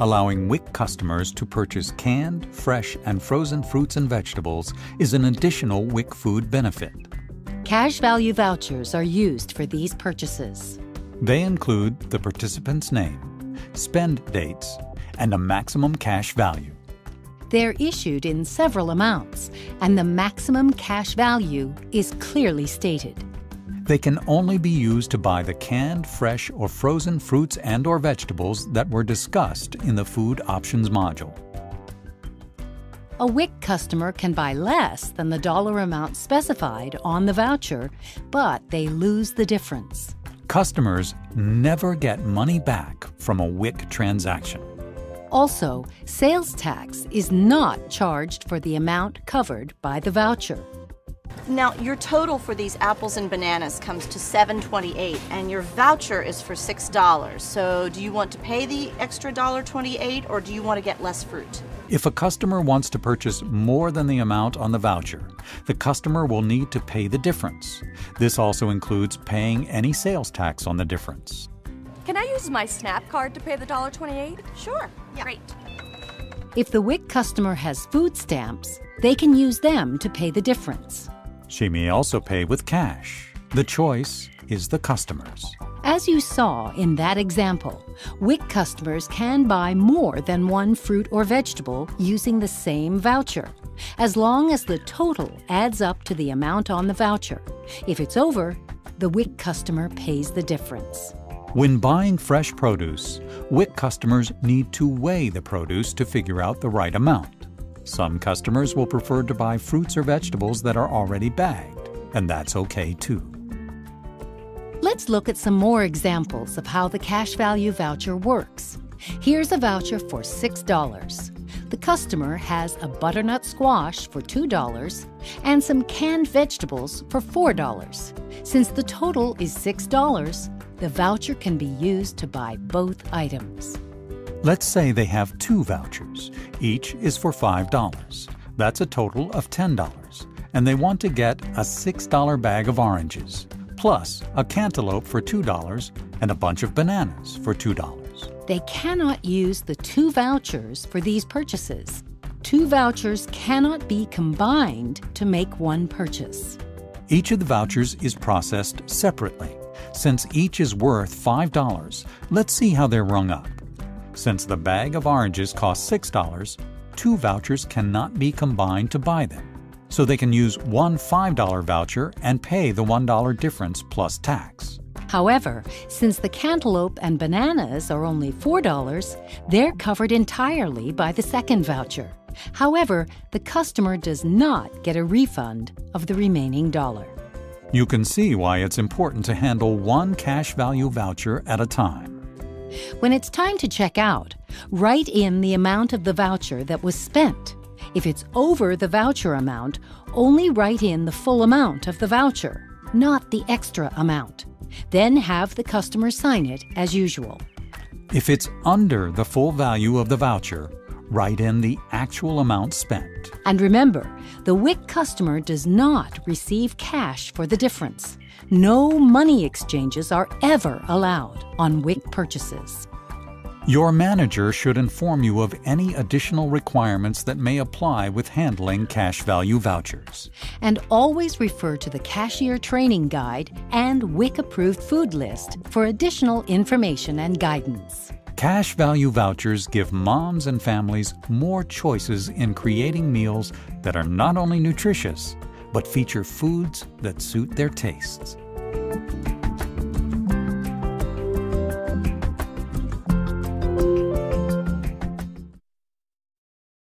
Allowing WIC customers to purchase canned, fresh, and frozen fruits and vegetables is an additional WIC food benefit. Cash value vouchers are used for these purchases. They include the participant's name, spend dates, and a maximum cash value. They're issued in several amounts, and the maximum cash value is clearly stated. They can only be used to buy the canned, fresh, or frozen fruits and/or vegetables that were discussed in the Food Options module. A WIC customer can buy less than the dollar amount specified on the voucher, but they lose the difference. Customers never get money back from a WIC transaction. Also, sales tax is not charged for the amount covered by the voucher. Now, your total for these apples and bananas comes to $7.28, and your voucher is for $6. So do you want to pay the extra $1.28, or do you want to get less fruit? If a customer wants to purchase more than the amount on the voucher, the customer will need to pay the difference. This also includes paying any sales tax on the difference. Can I use my SNAP card to pay the $1.28? Sure. Yeah. Great. If the WIC customer has food stamps, they can use them to pay the difference. She may also pay with cash. The choice is the customer's. As you saw in that example, WIC customers can buy more than one fruit or vegetable using the same voucher, as long as the total adds up to the amount on the voucher. If it's over, the WIC customer pays the difference. When buying fresh produce, WIC customers need to weigh the produce to figure out the right amount. Some customers will prefer to buy fruits or vegetables that are already bagged, and that's okay too. Let's look at some more examples of how the cash value voucher works. Here's a voucher for $6. The customer has a butternut squash for $2 and some canned vegetables for $4. Since the total is $6, the voucher can be used to buy both items. Let's say they have 2 vouchers. Each is for $5. That's a total of $10. And they want to get a $6 bag of oranges, plus a cantaloupe for $2 and a bunch of bananas for $2. They cannot use the 2 vouchers for these purchases. 2 vouchers cannot be combined to make one purchase. Each of the vouchers is processed separately. Since each is worth $5, let's see how they're rung up. Since the bag of oranges costs $6, 2 vouchers cannot be combined to buy them. So they can use one $5 voucher and pay the $1 difference plus tax. However, since the cantaloupe and bananas are only $4, they're covered entirely by the second voucher. However, the customer does not get a refund of the remaining $1. You can see why it's important to handle one cash value voucher at a time. When it's time to check out, write in the amount of the voucher that was spent. If it's over the voucher amount, only write in the full amount of the voucher, not the extra amount. Then have the customer sign it as usual. If it's under the full value of the voucher, write in the actual amount spent. And remember, the WIC customer does not receive cash for the difference. No money exchanges are ever allowed on WIC purchases. Your manager should inform you of any additional requirements that may apply with handling cash value vouchers. And always refer to the Cashier Training Guide and WIC-approved food list for additional information and guidance. Cash value vouchers give moms and families more choices in creating meals that are not only nutritious, but feature foods that suit their tastes.